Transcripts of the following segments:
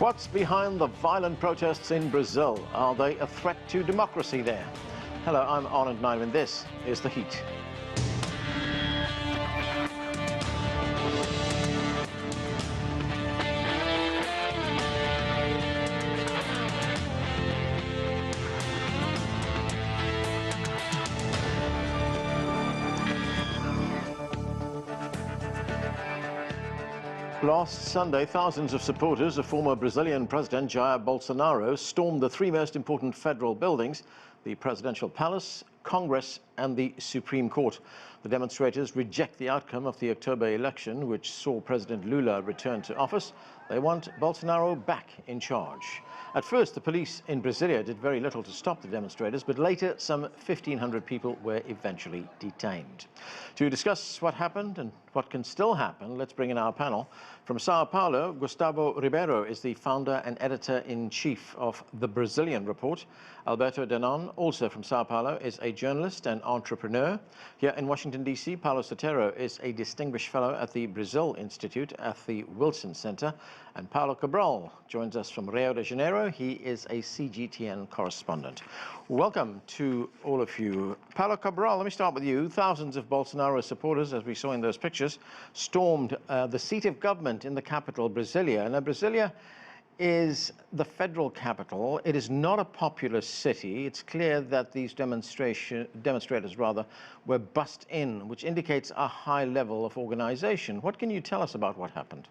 What's behind the violent protests in Brazil? Are they a threat to democracy there? Hello, I'm Arnold Nyman. This is The Heat. Last Sunday, thousands of supporters of former Brazilian President Jair Bolsonaro stormed the three most important federal buildings: the Presidential Palace, Congress and the Supreme Court. The demonstrators reject the outcome of the October election, which saw President Lula return to office. They want Bolsonaro back in charge. At first, the police in Brasilia did very little to stop the demonstrators, but later some 1,500 people were eventually detained. To discuss what happened and what can still happen, let's bring in our panel. From Sao Paulo, Gustavo Ribeiro is the founder and editor-in-chief of the Brazilian Report. Alberto Danon, also from Sao Paulo, is a journalist and entrepreneur. Here in Washington, D.C., Paulo Sotero is a distinguished fellow at the Brazil Institute at the Wilson Center. And Paulo Cabral joins us from Rio de Janeiro. He is a CGTN correspondent. Welcome to all of you. Paulo Cabral, let me start with you. Thousands of Bolsonaro supporters, as we saw in those pictures, stormed the seat of government in the capital, Brasilia. Now, Brasilia is the federal capital. It is not a populous city. It's clear that these demonstrators were bussed in, which indicates a high level of organization. What can you tell us about what happened?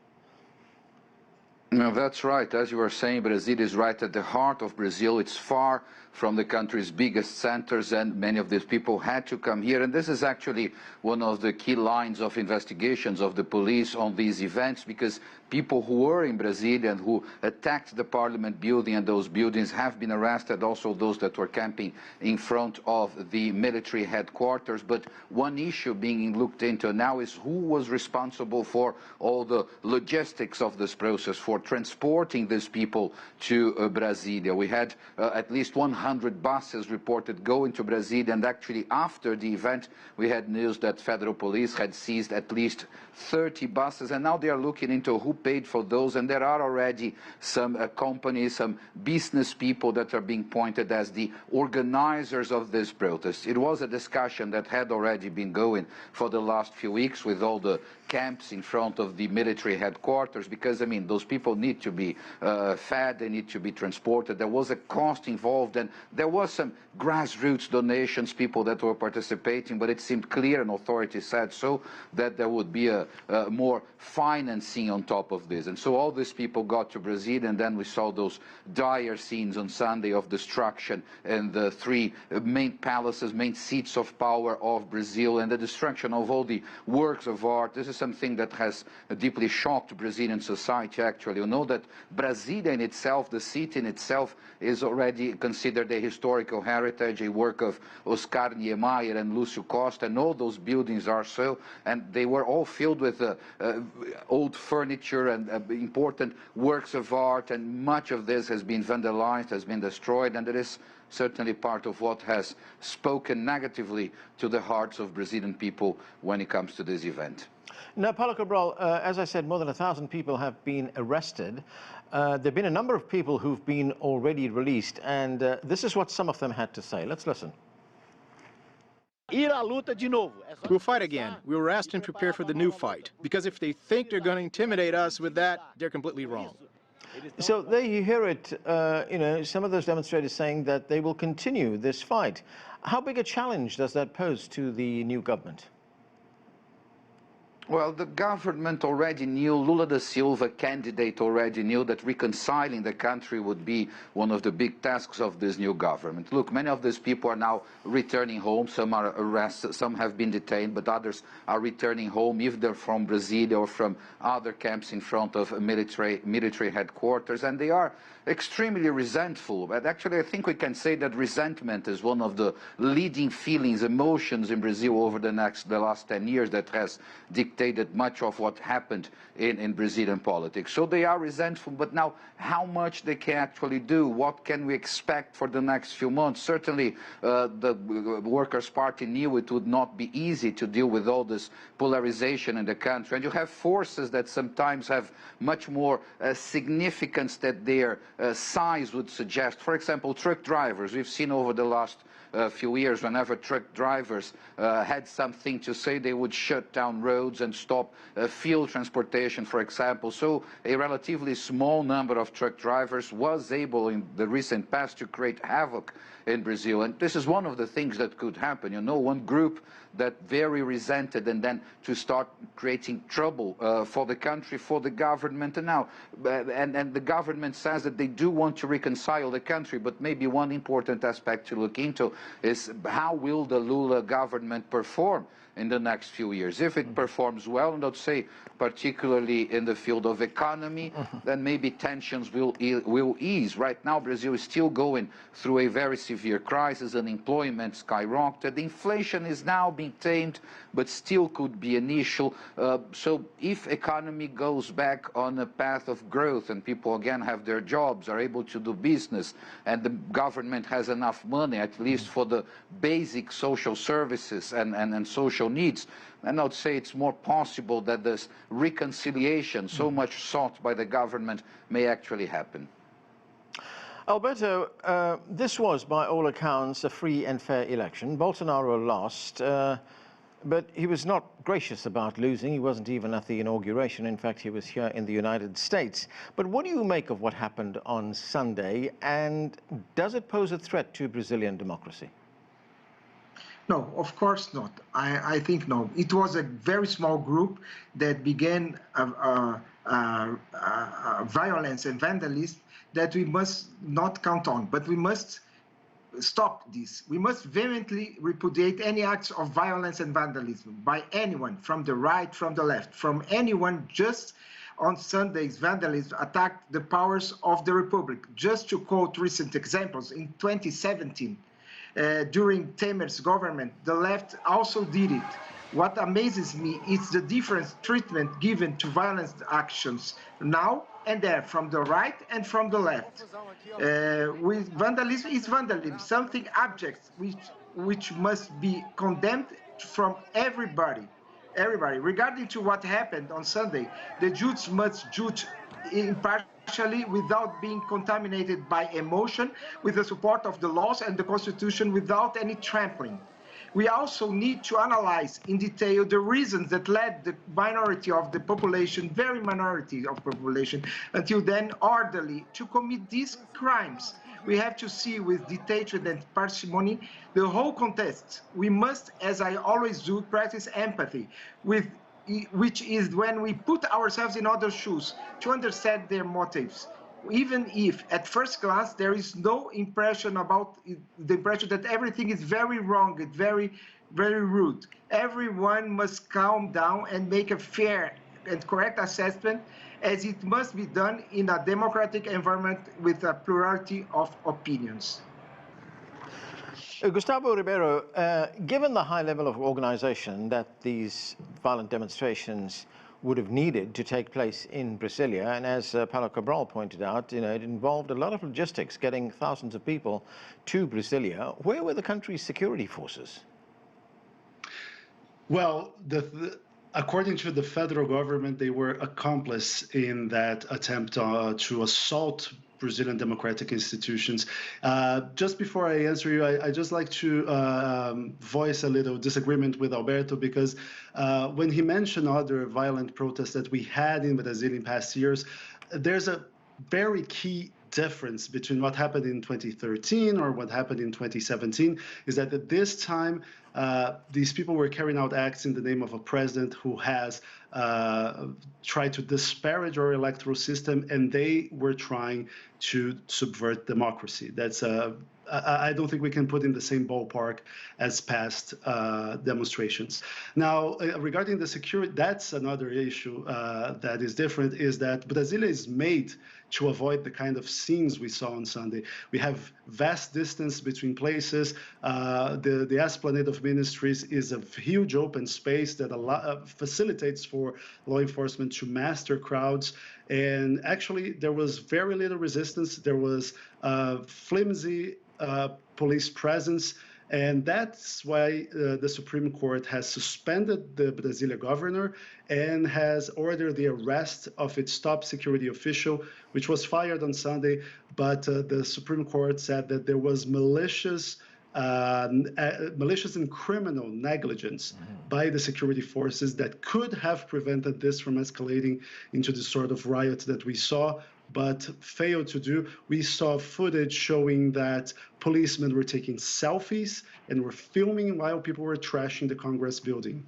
No, that's right. As you were saying, Brasilia is right at the heart of Brazil. It's far from the country's biggest centers, and many of these people had to come here. And this is actually one of the key lines of investigations of the police on these events, because people who were in Brasilia and who attacked the parliament building and those buildings have been arrested, also those that were camping in front of the military headquarters. But one issue being looked into now is who was responsible for all the logistics of this process, for transporting these people to Brasilia. We had at least 100 buses reported going to Brasilia, and actually after the event we had news that federal police had seized at least 30 buses, and now they are looking into who paid for those. And there are already some companies, some business people that are being pointed as the organizers of this protest. It was a discussion that had already been going for the last few weeks with all the camps in front of the military headquarters, because, I mean, those people need to be fed, they need to be transported. There was a cost involved, and there was some grassroots donations, people that were participating, but it seemed clear, and authorities said so, that there would be a more financing on top of this. And so all these people got to Brazil, and then we saw those dire scenes on Sunday of destruction in the three main palaces, main seats of power of Brazil, and the destruction of all the works of art. This is something that has deeply shocked Brazilian society, actually. You know that Brasilia in itself, the city in itself, is already considered a historical heritage, a work of Oscar Niemeyer and Lúcio Costa, and all those buildings are so, and they were all filled with old furniture and important works of art, and much of this has been vandalized, has been destroyed, and it is certainly part of what has spoken negatively to the hearts of Brazilian people when it comes to this event. Now, Paulo Cabral, as I said, more than 1,000 people have been arrested. There have been a number of people who've been already released, and this is what some of them had to say. Let's listen. We'll fight again. We'll rest and prepare for the new fight. Because if they think they're going to intimidate us with that, they're completely wrong. So there you hear it, some of those demonstrators saying that they will continue this fight. How big a challenge does that pose to the new government? Well, the government already knew, Lula da Silva, candidate, already knew that reconciling the country would be one of the big tasks of this new government. Look, many of these people are now returning home. Some are arrested, some have been detained, but others are returning home, if they're from Brasilia or from other camps in front of military headquarters, and they are extremely resentful. But actually, I think we can say that resentment is one of the leading feelings, emotions in Brazil over the last 10 years that has decreased dictated much of what happened in Brazilian politics. So they are resentful, but now how much they can actually do, what can we expect for the next few months? Certainly the Workers' Party knew it would not be easy to deal with all this polarization in the country, and you have forces that sometimes have much more significance that their size would suggest. For example, truck drivers. We've seen over the last few years, whenever truck drivers had something to say, they would shut down roads and stop fuel transportation, for example. So a relatively small number of truck drivers was able in the recent past to create havoc in Brazil. And this is one of the things that could happen. You know, one group that very resented and then to start creating trouble for the country, for the government. And now, and the government says that they do want to reconcile the country, but maybe one important aspect to look into is how will the Lula government perform in the next few years. If it performs well, and let's say particularly in the field of economy, then maybe tensions will ease. Right now, Brazil is still going through a very severe crisis. Unemployment skyrocketed. Inflation is now being tamed, but still could be an issue. So if economy goes back on a path of growth and people again have their jobs, are able to do business, and the government has enough money, at least for the basic social services and social needs, and I would say it's more possible that this reconciliation, so much sought by the government, may actually happen. Alberto, this was, by all accounts, a free and fair election. Bolsonaro lost, but he was not gracious about losing. He wasn't even at the inauguration. In fact, he was here in the United States. But what do you make of what happened on Sunday, and does it pose a threat to Brazilian democracy? No, of course not. I think no. It was a very small group that began violence and vandalism that we must not count on. But we must stop this. We must vehemently repudiate any acts of violence and vandalism by anyone, from the right, from the left, from anyone. Just on Sunday's vandalism attacked the powers of the Republic. Just to quote recent examples, in 2017, during Temer's government, the left also did it. What amazes me is the different treatment given to violent actions now and there, from the right and from the left. With vandalism is vandalism, something abject which must be condemned from everybody. Regarding to what happened on Sunday, the judge must judge impartially without being contaminated by emotion, with the support of the laws and the Constitution, without any trampling. We also need to analyze in detail the reasons that led the minority of the population, very minority of population, until then orderly, to commit these crimes. We have to see with detachment and parsimony the whole context. We must, as I always do, practice empathy, which is when we put ourselves in other shoes to understand their motives. Even if at first glance there is no impression about the impression that everything is very wrong, it's very, very rude. Everyone must calm down and make a fair and correct assessment, as it must be done in a democratic environment with a plurality of opinions. Gustavo Ribeiro, given the high level of organization that these violent demonstrations would have needed to take place in Brasilia, and as Paulo Cabral pointed out, it involved a lot of logistics, getting thousands of people to Brasilia. Where were the country's security forces? Well, according to the federal government, they were accomplice in that attempt to assault Brazilian democratic institutions. Just before I answer you, I just like to voice a little disagreement with Alberto, because when he mentioned other violent protests that we had in Brazil in past years, there's a very key difference between what happened in 2013 or what happened in 2017, is that at this time, these people were carrying out acts in the name of a president who has tried to disparage our electoral system, and they were trying to subvert democracy. That's I don't think we can put in the same ballpark as past demonstrations. Now, regarding the security, that's another issue that is different, is that Brasilia is made to avoid the kind of scenes we saw on Sunday. We have vast distance between places. The Esplanade of Ministries is a huge open space that facilitates for law enforcement to master crowds. And actually, there was very little resistance. There was flimsy police presence. And that's why the Supreme Court has suspended the Brasilia governor and has ordered the arrest of its top security official, which was fired on Sunday. But the Supreme Court said that there was malicious and criminal negligence by the security forces that could have prevented this from escalating into the sort of riot that we saw, but failed to do. We saw footage showing that policemen were taking selfies and were filming while people were trashing the Congress building.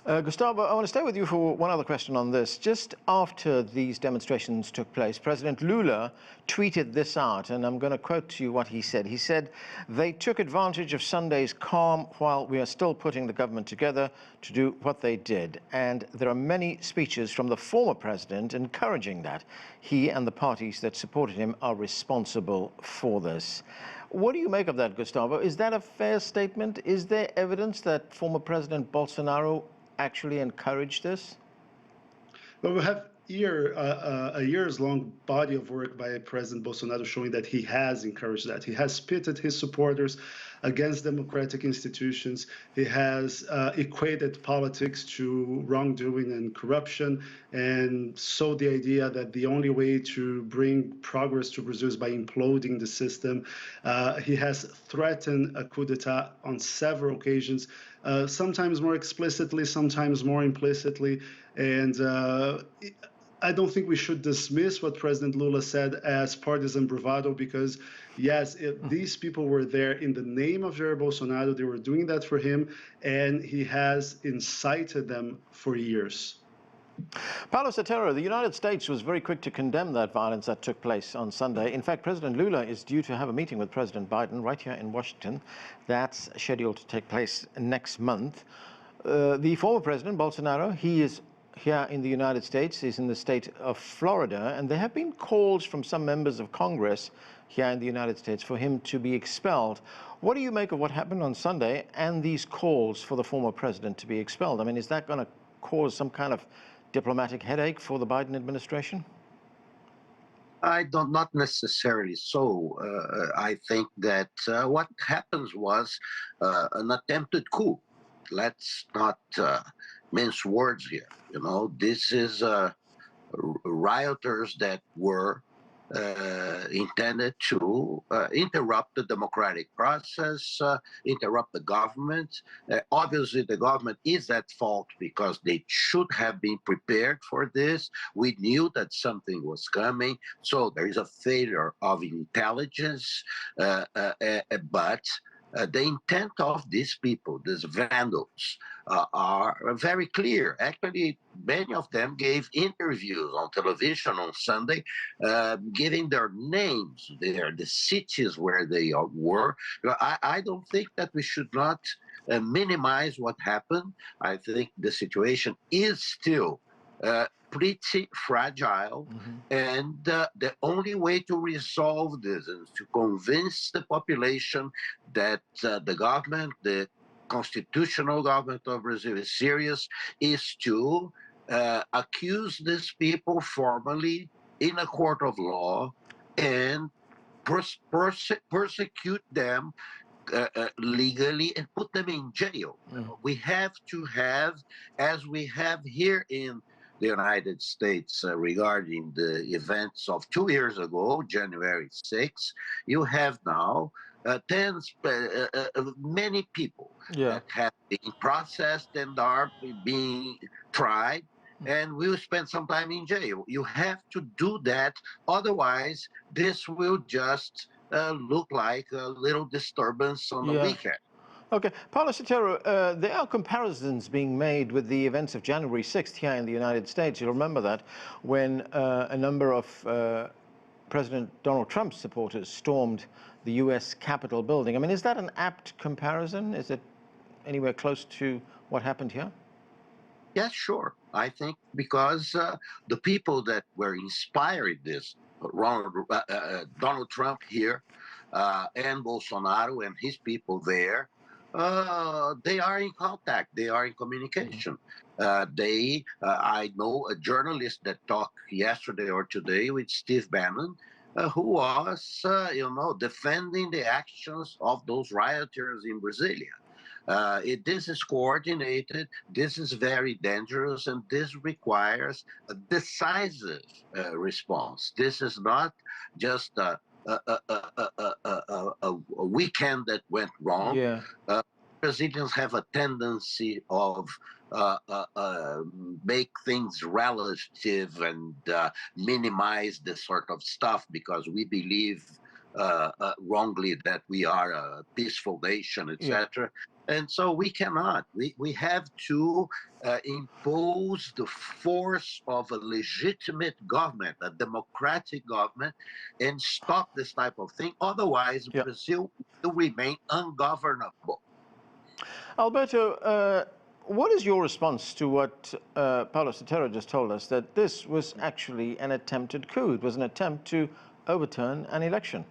Gustavo, I want to stay with you for one other question on this. Just after these demonstrations took place, President Lula tweeted this out, and I'm going to quote to you what he said. He said, "They took advantage of Sunday's calm while we are still putting the government together to do what they did." And there are many speeches from the former president encouraging that. He and the parties that supported him are responsible for this. What do you make of that, Gustavo? Is that a fair statement? Is there evidence that former President Bolsonaro actually encouraged this? Well, we have a years-long body of work by President Bolsonaro showing that he has encouraged that. He has pitted his supporters against democratic institutions. He has equated politics to wrongdoing and corruption, and sold the idea that the only way to bring progress to Brazil is by imploding the system. He has threatened a coup d'etat on several occasions, sometimes more explicitly, sometimes more implicitly. And I don't think we should dismiss what President Lula said as partisan bravado, because, yes, these people were there in the name of Jair Bolsonaro. They were doing that for him, and he has incited them for years. Paulo Sotero, the United States was very quick to condemn that violence that took place on Sunday. In fact, President Lula is due to have a meeting with President Biden right here in Washington. That's scheduled to take place next month. The former president, Bolsonaro, he is here in the United States. He's in the state of Florida, and there have been calls from some members of Congress here in the United States for him to be expelled. What do you make of what happened on Sunday and these calls for the former president to be expelled? I mean, is that going to cause some kind of diplomatic headache for the Biden administration? Not necessarily so. I think that what happens was an attempted coup. Let's not mince words here. You know, this is rioters that were intended to interrupt the democratic process, interrupt the government. Obviously, the government is at fault because they should have been prepared for this. We knew that something was coming, so there is a failure of intelligence, but the intent of these people, these vandals, are very clear. Actually, many of them gave interviews on television on Sunday, giving their names, the cities where they were. I don't think that we should not minimize what happened. I think the situation is still pretty fragile, and the only way to resolve this is to convince the population that the government, the constitutional government of Brazil, is serious, is to accuse these people formally in a court of law and persecute them legally and put them in jail. We have to have, as we have here in the United States regarding the events of 2 years ago, January 6th, you have now many people that have been processed and are being tried, and will spend some time in jail. You have to do that, otherwise this will just look like a little disturbance on the weekend. Okay, Paulo Sotero, there are comparisons being made with the events of January 6th here in the United States. You'll remember that when a number of President Donald Trump's supporters stormed the U.S. Capitol building. I mean, is that an apt comparison? Is it anywhere close to what happened here? Yes, sure. I think because the people that were inspiring this, Donald Trump here and Bolsonaro and his people there, they are in contact. They are in communication. I know a journalist that talked yesterday or today with Steve Bannon, who was, defending the actions of those rioters in Brasilia. This is coordinated, this is very dangerous, and this requires a decisive response. This is not just a weekend that went wrong. Yeah. Brazilians have a tendency of make things relative and minimize this sort of stuff because we believe wrongly that we are a peaceful nation, etc. Yeah. And so we cannot. We have to impose the force of a legitimate government, a democratic government, and stop this type of thing. Otherwise, Yeah. Brazil will remain ungovernable. Alberto, what is your response to what Paulo Sotero just told us, that this was actually an attempted coup? It was an attempt to overturn an election.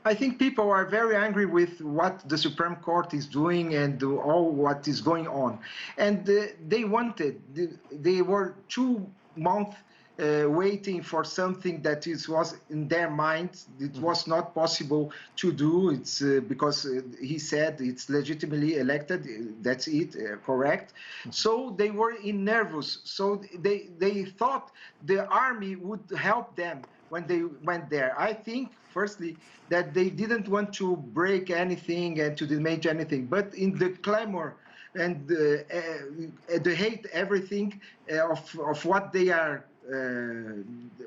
I think people are very angry with what the Supreme Court is doing and all what is going on. And they were 2 months waiting for something that was in their minds. It was not possible to do. It's because he said it's legitimately elected. That's it, correct. So they were nervous. So they thought the army would help them when they went there. I think, firstly, that they didn't want to break anything and to damage anything, but in the clamor and the hate everything of what they are,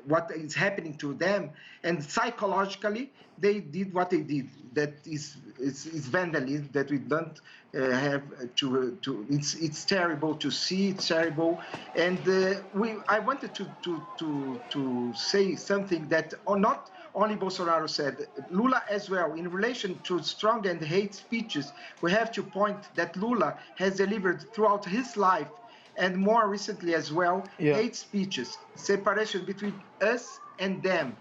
what is happening to them, and psychologically they did what they did. That is vandalism that we don't have to. It's terrible to see. It's terrible, and I wanted to say something that not only Bolsonaro said, Lula as well. In relation to strong and hate speeches, we have to point that Lula has delivered throughout his life, and more recently as well, hate speeches, separation between us and them,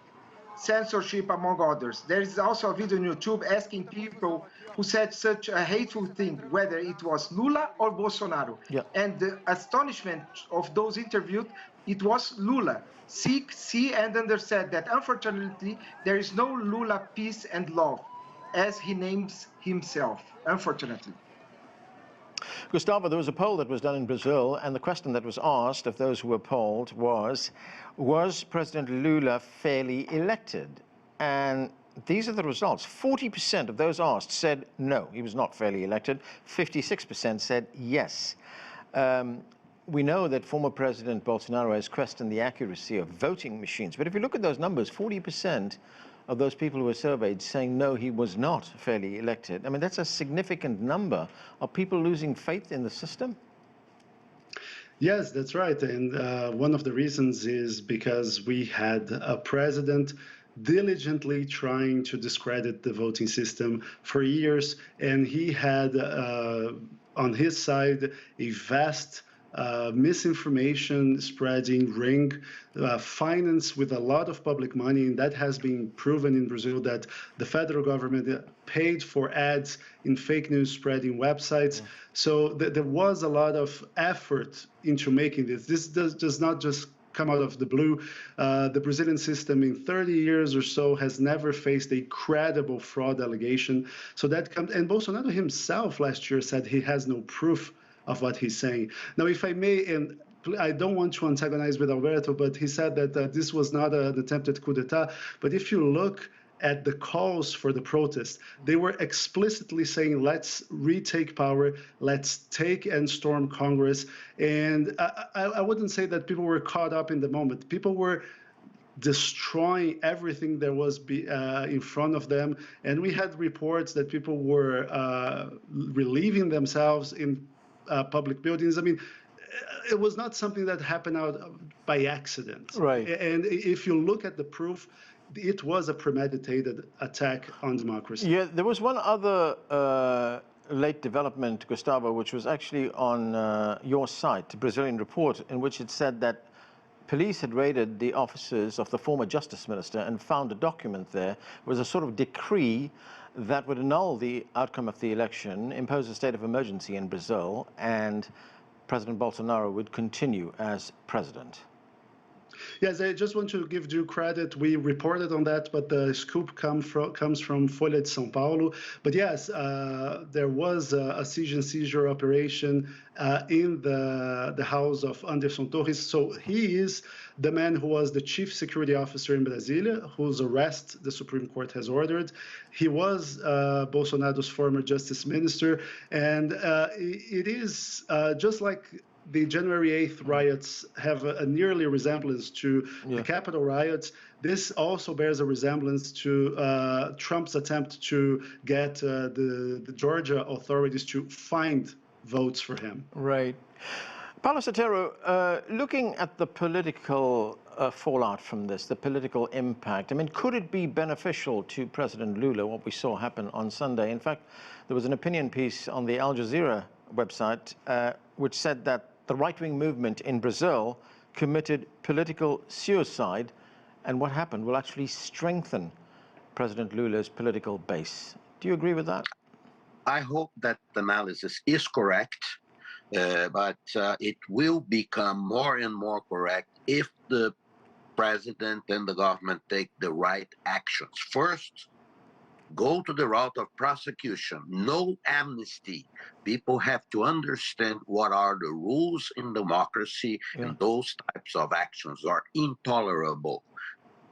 censorship, among others. There is also a video on YouTube asking people who said such a hateful thing, whether it was Lula or Bolsonaro. Yeah. And the astonishment of those interviewed, it was Lula. See and understand that unfortunately there is no Lula peace and love, as he names himself, unfortunately. Gustavo, there was a poll that was done in Brazil, and the question that was asked of those who were polled was President Lula fairly elected? And these are the results. 40% of those asked said no, he was not fairly elected. 56% said yes. We know that former President Bolsonaro has questioned the accuracy of voting machines. But if you look at those numbers, 40% of those people who were surveyed saying no, he was not fairly elected. I mean, that's a significant number. Are people losing faith in the system? Yes, that's right. And one of the reasons is because we had a president diligently trying to discredit the voting system for years. And he had on his side a vast misinformation spreading ring, financed with a lot of public money, and that has been proven in Brazil that the federal government paid for ads in fake news spreading websites. So there was a lot of effort into making this. This does not just come out of the blue. The Brazilian system in 30 years or so has never faced a credible fraud allegation. So that comes, and Bolsonaro himself last year said he has no proof of what he's saying. Now, if I may, and I don't want to antagonize with Alberto, but he said that this was not an attempted coup d'etat. But if you look at the calls for the protest, they were explicitly saying, let's retake power, let's take and storm Congress. And I wouldn't say that people were caught up in the moment. People were destroying everything that was in front of them. And we had reports that people were relieving themselves in public buildings. I mean, it was not something that happened by accident. Right. And if you look at the proof, it was a premeditated attack on democracy. Yeah, there was one other late development, Gustavo, which was actually on your site, Brazilian Report, in which it said that police had raided the offices of the former justice minister and found a document there. It was a sort of decree that would annul the outcome of the election, impose a state of emergency in Brazil, and President Bolsonaro would continue as president. Yes, I just want to give due credit. We reported on that, but the scoop comes from Folha de Sao Paulo. But yes, there was a siege and seizure operation in the house of Anderson Torres. So he is the man who was the chief security officer in Brasilia, whose arrest the Supreme Court has ordered. He was Bolsonaro's former justice minister. And it is just like the January 8th riots have a nearly resemblance to the Capitol riots. This also bears a resemblance to Trump's attempt to get the Georgia authorities to find votes for him. Right. Paulo Sotero, looking at the political fallout from this, the political impact, I mean, could it be beneficial to President Lula, what we saw happen on Sunday? In fact, there was an opinion piece on the Al Jazeera website which said that the right-wing movement in Brazil committed political suicide, and what happened will actually strengthen President Lula's political base. Do you agree with that? I hope that analysis is correct, but it will become more and more correct if the president and the government take the right actions. First, go to the route of prosecution, no amnesty. People have to understand what are the rules in democracy, and those types of actions are intolerable.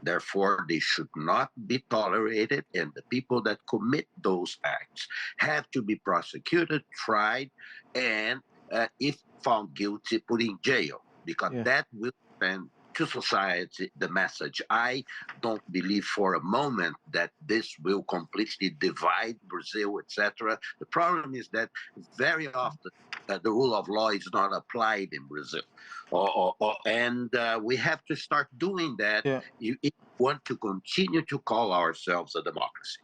Therefore, they should not be tolerated, and the people that commit those acts have to be prosecuted, tried, and if found guilty, put in jail, because that will send to society the message. I don't believe for a moment that this will completely divide Brazil, etc. The problem is that very often the rule of law is not applied in Brazil. And we have to start doing that if we want to continue to call ourselves a democracy.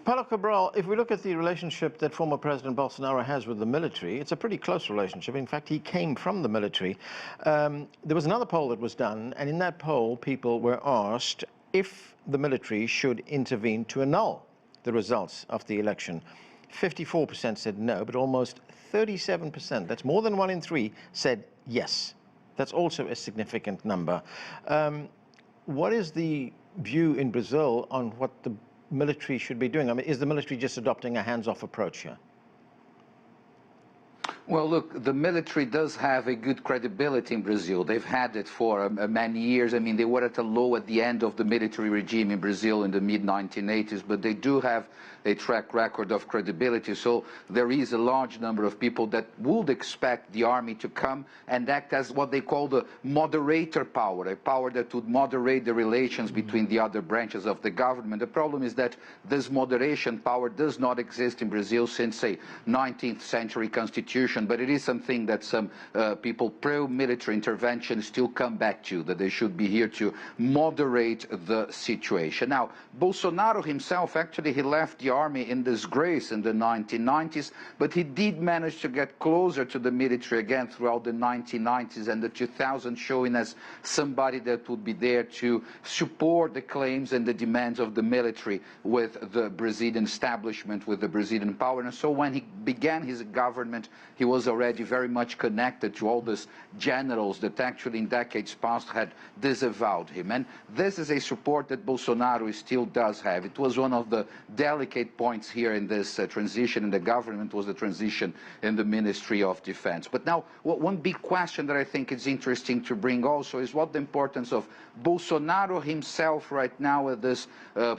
Paulo Cabral, if we look at the relationship that former President Bolsonaro has with the military, it's a pretty close relationship. In fact, he came from the military. There was another poll that was done, and in that poll, people were asked if the military should intervene to annul the results of the election. 54% said no, but almost 37%, that's more than 1 in 3, said yes. That's also a significant number. What is the view in Brazil on what the military should be doing? I mean, is the military just adopting a hands-off approach here? Well, look, the military does have a good credibility in Brazil. They've had it for many years. I mean, they were at a low at the end of the military regime in Brazil in the mid-1980s, but they do have a track record of credibility. So there is a large number of people that would expect the army to come and act as what they call the moderator power, a power that would moderate the relations between the other branches of the government. The problem is that this moderation power does not exist in Brazil since a 19th century constitution, but it is something that some people pro-military intervention still come back to, that they should be here to moderate the situation. Now, Bolsonaro himself, actually, he left the army in disgrace in the 1990s, but he did manage to get closer to the military again throughout the 1990s and the 2000s, showing as somebody that would be there to support the claims and the demands of the military with the Brazilian establishment, with the Brazilian power. And so when he began his government, he was already very much connected to all these generals that actually in decades past had disavowed him. And this is a support that Bolsonaro still does have. It was one of the delicate points here in this transition in the government, was the transition in the Ministry of Defense. But now, one big question that I think is interesting to bring also is what the importance of Bolsonaro himself right now at this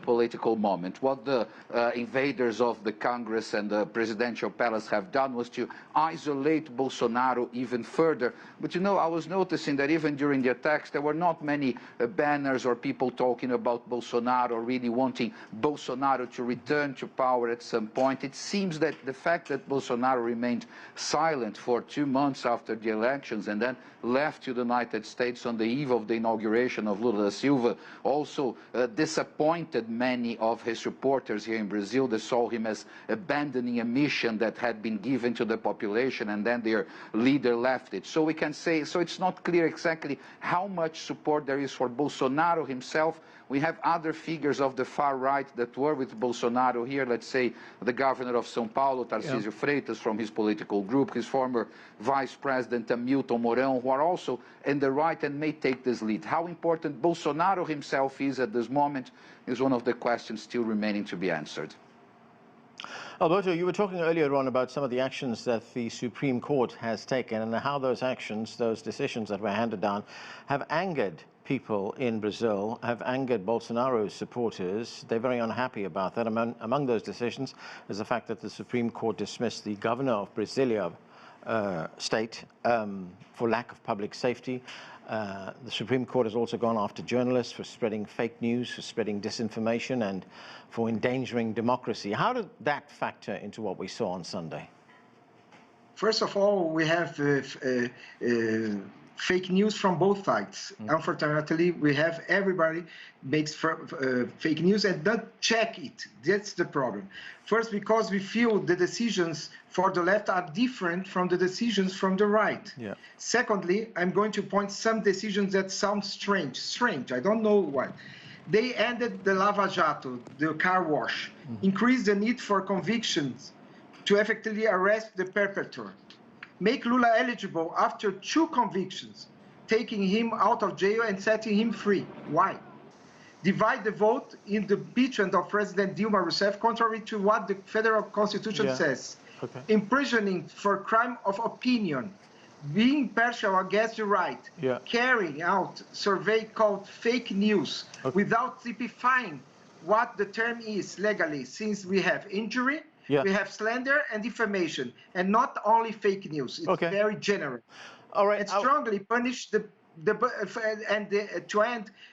political moment. What the invaders of the Congress and the presidential palace have done was to isolate isolate Bolsonaro even further. But you know, I was noticing that even during the attacks, there were not many banners or people talking about Bolsonaro, really wanting Bolsonaro to return to power at some point. It seems that the fact that Bolsonaro remained silent for 2 months after the elections and then left to the United States on the eve of the inauguration of Lula da Silva also disappointed many of his supporters here in Brazil. They saw him as abandoning a mission that had been given to the population, and then their leader left it. So we can say, so it's not clear exactly how much support there is for Bolsonaro himself. We have other figures of the far right that were with Bolsonaro here, let's say the governor of Sao Paulo, Tarcísio Freitas, from his political group, his former vice president, Hamilton Mourão, who are also in the right and may take this lead. How important Bolsonaro himself is at this moment is one of the questions still remaining to be answered. Alberto, you were talking earlier on about some of the actions that the Supreme Court has taken and how those actions, those decisions that were handed down, have angered people in Brazil, have angered Bolsonaro's supporters. They're very unhappy about that. Among those decisions is the fact that the Supreme Court dismissed the governor of Brasilia state for lack of public safety. The Supreme Court has also gone after journalists for spreading fake news, for spreading disinformation, and for endangering democracy. How did that factor into what we saw on Sunday? First of all, we have fake news from both sides. Unfortunately, we have everybody makes fake news and not check it. That's the problem. First, because we feel the decisions for the left are different from the decisions from the right. Yeah. Secondly, I'm going to point some decisions that sound strange. I don't know why. They ended the Lava Jato, the car wash, increased the need for convictions to effectively arrest the perpetrator, make Lula eligible after 2 convictions, taking him out of jail and setting him free. Why? Divide the vote in the impeachment of President Dilma Rousseff, contrary to what the federal constitution says. Okay. Imprisoning for crime of opinion, being partial against the right, carrying out survey called fake news without typifying what the term is legally, since we have injury, we have slander and defamation, and not only fake news. It's very general. All right. And strongly punish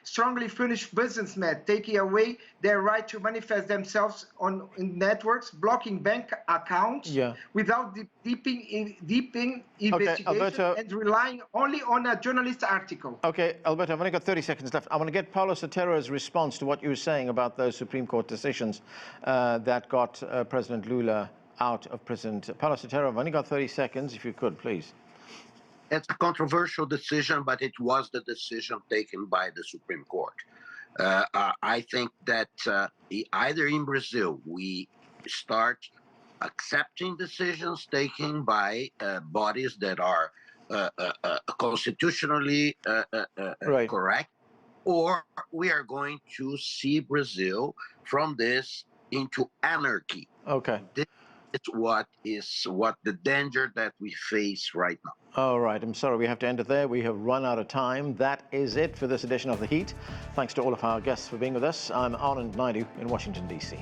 strongly punish businessmen, taking away their right to manifest themselves in networks, blocking bank accounts without deeping investigation Alberto, and relying only on a journalist article. Okay, Alberto, I've only got 30 seconds left. I want to get Paulo Sotero's response to what you were saying about those Supreme Court decisions that got President Lula out of prison. Paulo Sotero, I've only got 30 seconds, if you could, please. It's a controversial decision, but it was the decision taken by the Supreme Court. I think that either in Brazil, we start accepting decisions taken by bodies that are constitutionally correct, or we are going to see Brazil from this into anarchy. Okay. It's what the danger that we face right now. All right, I'm sorry, we have to end it there. We have run out of time. That is it for this edition of The Heat. Thanks to all of our guests for being with us. I'm Anand Naidu in Washington, D.C.